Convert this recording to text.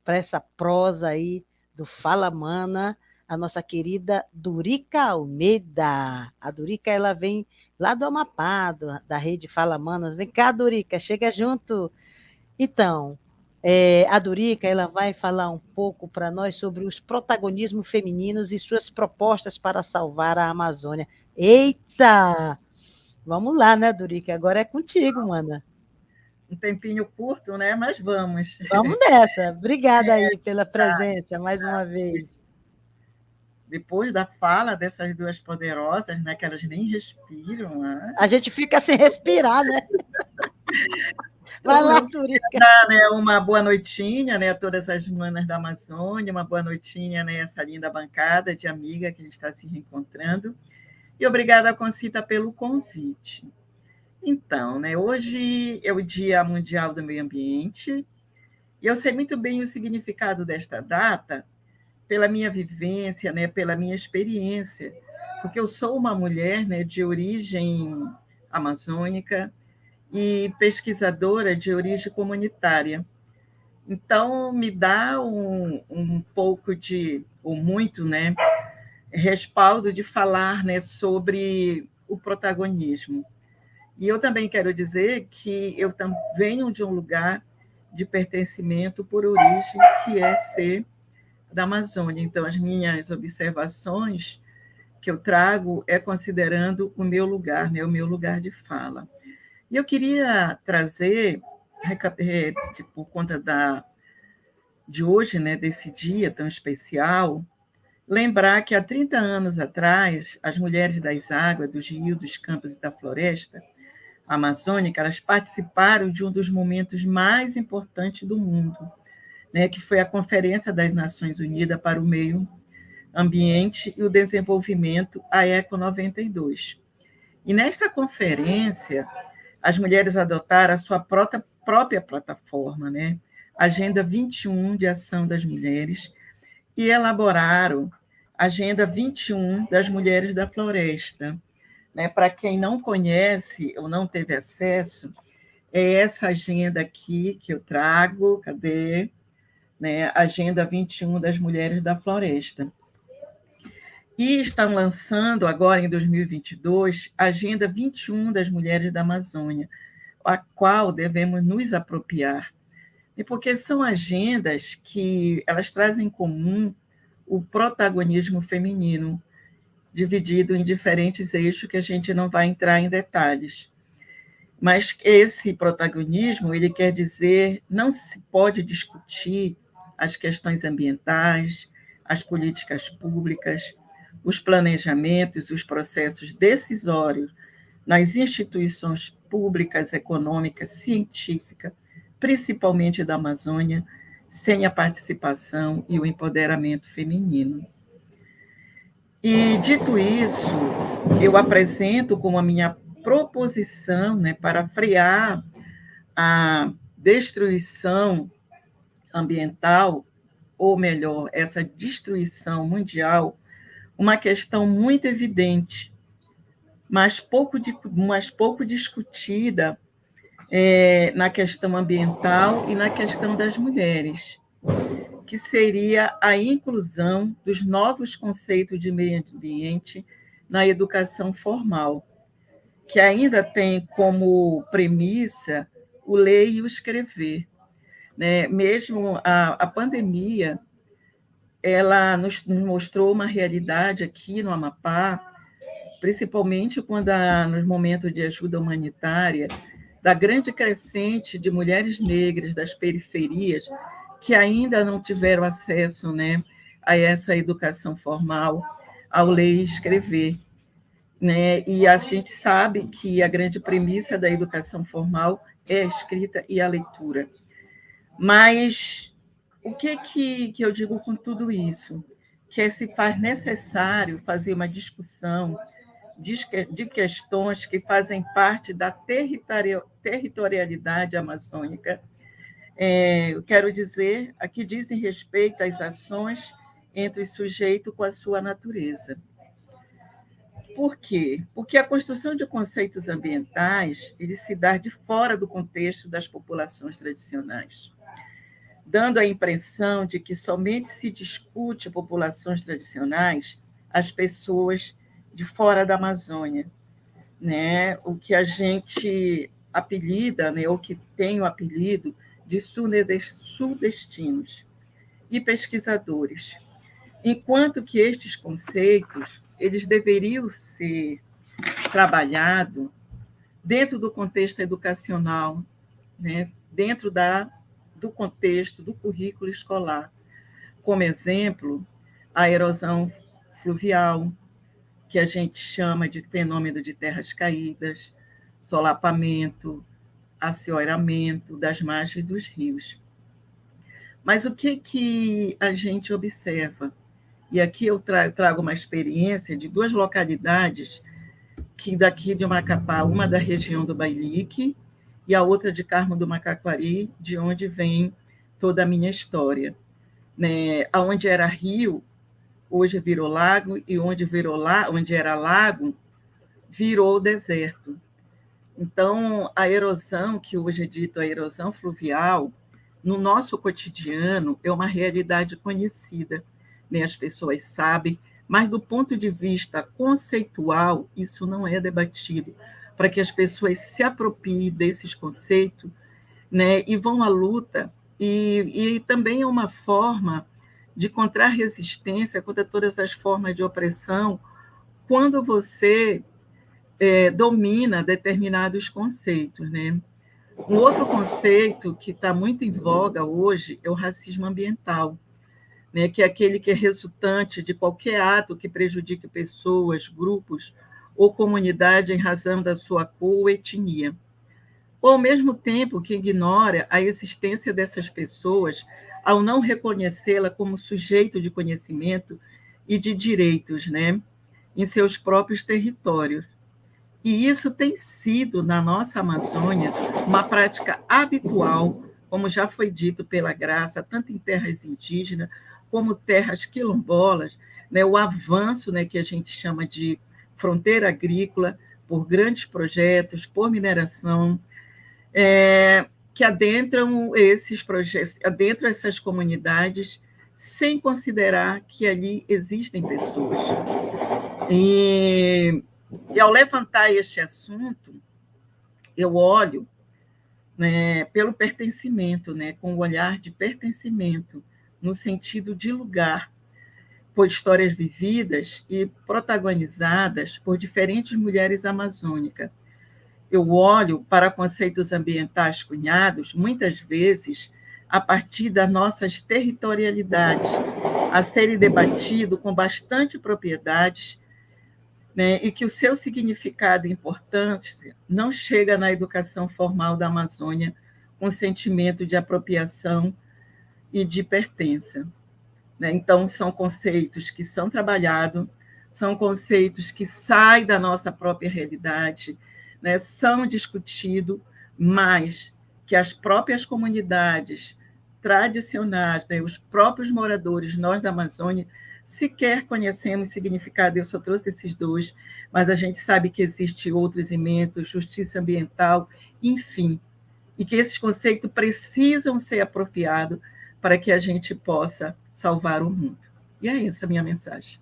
para essa prosa aí do Fala Mana, a nossa querida Durica Almeida. A Durica, ela vem lá do Amapá, da rede Fala Manas. Vem cá, Durica, chega junto. Então, a Durica, ela vai falar um pouco para nós sobre os protagonismos femininos e suas propostas para salvar a Amazônia. Eita! Vamos lá, né, Durica? Agora é contigo, mana. Um tempinho curto, né? Mas vamos. Vamos nessa. Obrigada aí pela presença mais uma vez. Depois da fala dessas duas poderosas, né? Que elas nem respiram, né? A gente fica sem respirar, né? Vai lá, Eu Durica. dar, né, uma boa noitinha, né, a todas as manas da Amazônia, uma boa noitinha, né, essa linda bancada de amiga que a gente está se reencontrando. E obrigada, Concita, pelo convite. Então, né, hoje é o Dia Mundial do Meio Ambiente, e eu sei muito bem o significado desta data pela minha vivência, né, pela minha experiência, porque eu sou uma mulher, né, de origem amazônica e pesquisadora de origem comunitária. Então, me dá um pouco de, ou muito, né, respaldo de falar, né, sobre o protagonismo. E eu também quero dizer que eu venho de um lugar de pertencimento por origem, que é ser da Amazônia. Então, as minhas observações que eu trago é considerando o meu lugar, né, o meu lugar de fala. E eu queria trazer, por conta de hoje, né, desse dia tão especial, lembrar que há 30 anos atrás, as mulheres das águas, dos rios, dos campos e da floresta amazônica, elas participaram de um dos momentos mais importantes do mundo, né, que foi a Conferência das Nações Unidas para o Meio Ambiente e o Desenvolvimento, a ECO 92. E nesta conferência, as mulheres adotaram a sua própria plataforma, né? Agenda 21 de Ação das Mulheres, e elaboraram a Agenda 21 das Mulheres da Floresta. Né? Para quem não conhece ou não teve acesso, é essa agenda aqui que eu trago, cadê? Né? Agenda 21 das Mulheres da Floresta. E estão lançando agora, em 2022, a Agenda 21 das Mulheres da Amazônia, a qual devemos nos apropriar. E porque são agendas que elas trazem em comum o protagonismo feminino, dividido em diferentes eixos que a gente não vai entrar em detalhes. Mas esse protagonismo, ele quer dizer, não se pode discutir as questões ambientais, as políticas públicas, os planejamentos, os processos decisórios nas instituições públicas, econômicas, científicas, principalmente da Amazônia, sem a participação e o empoderamento feminino. E, dito isso, eu apresento como a minha proposição, né, para frear a destruição ambiental, ou melhor, essa destruição mundial, uma questão muito evidente, mas pouco discutida na questão ambiental e na questão das mulheres, que seria a inclusão dos novos conceitos de meio ambiente na educação formal, que ainda tem como premissa o ler e o escrever. Né? Mesmo a pandemia, ela nos mostrou uma realidade aqui no Amapá, principalmente quando, nos momentos de ajuda humanitária, da grande crescente de mulheres negras das periferias que ainda não tiveram acesso, né, a essa educação formal, ao ler e escrever. Né? E a gente sabe que a grande premissa da educação formal é a escrita e a leitura. Mas o que eu digo com tudo isso? Que se faz necessário fazer uma discussão de questões que fazem parte da territorialidade amazônica. Eu quero dizer, aqui dizem respeito às ações entre o sujeito com a sua natureza. Por quê? Porque a construção de conceitos ambientais ele se dá de fora do contexto das populações tradicionais. dando a impressão de que somente se discute populações tradicionais as pessoas de fora da Amazônia, né? O que a gente apelida, né, ou que tem o apelido de sudestinos e pesquisadores, enquanto que estes conceitos eles deveriam ser trabalhados dentro do contexto educacional, né, dentro do contexto do currículo escolar. Como exemplo, a erosão fluvial, que a gente chama de fenômeno de terras caídas, solapamento, assoreamento das margens dos rios. Mas o que a gente observa? E aqui eu trago uma experiência de duas localidades, que daqui de Macapá, uma da região do Bailique e a outra de Carmo do Macaquari, de onde vem toda a minha história. Né? Onde era rio, hoje virou lago, e onde era lago, virou deserto. Então, a erosão, que hoje é dito a erosão fluvial, no nosso cotidiano é uma realidade conhecida, né? As pessoas sabem, mas do ponto de vista conceitual, isso não é debatido, para que as pessoas se apropriem desses conceitos, né? E vão à luta, e também é uma forma de encontrar resistência contra todas as formas de opressão, quando você domina determinados conceitos, né? Um outro conceito que está muito em voga hoje é o racismo ambiental, né? Que é aquele que é resultante de qualquer ato que prejudique pessoas, grupos ou comunidade em razão da sua cor ou etnia. Ou, ao mesmo tempo, que ignora a existência dessas pessoas ao não reconhecê-la como sujeito de conhecimento e de direitos, né? Em seus próprios territórios. E isso tem sido, na nossa Amazônia, uma prática habitual, como já foi dito pela Graça, tanto em terras indígenas como terras quilombolas, né, o avanço, né, que a gente chama de fronteira agrícola, por grandes projetos, por mineração, que adentram esses projetos, adentram essas comunidades, sem considerar que ali existem pessoas. E ao levantar este assunto, eu olho, né, pelo pertencimento, né, com o olhar de pertencimento, no sentido de lugar, por histórias vividas e protagonizadas por diferentes mulheres amazônicas. Eu olho para conceitos ambientais cunhados, muitas vezes, a partir das nossas territorialidades, a serem debatidos com bastante propriedade, né, e que o seu significado e importância não chega na educação formal da Amazônia com sentimento de apropriação e de pertença. Né? Então, são conceitos que são trabalhados, são conceitos que saem da nossa própria realidade, né? São discutidos, mas que as próprias comunidades tradicionais, né? Os próprios moradores, nós da Amazônia, sequer conhecemos o significado. Eu só trouxe esses dois, mas a gente sabe que existem outros elementos, justiça ambiental, enfim, e que esses conceitos precisam ser apropriados para que a gente possa salvar o mundo. E é essa a minha mensagem.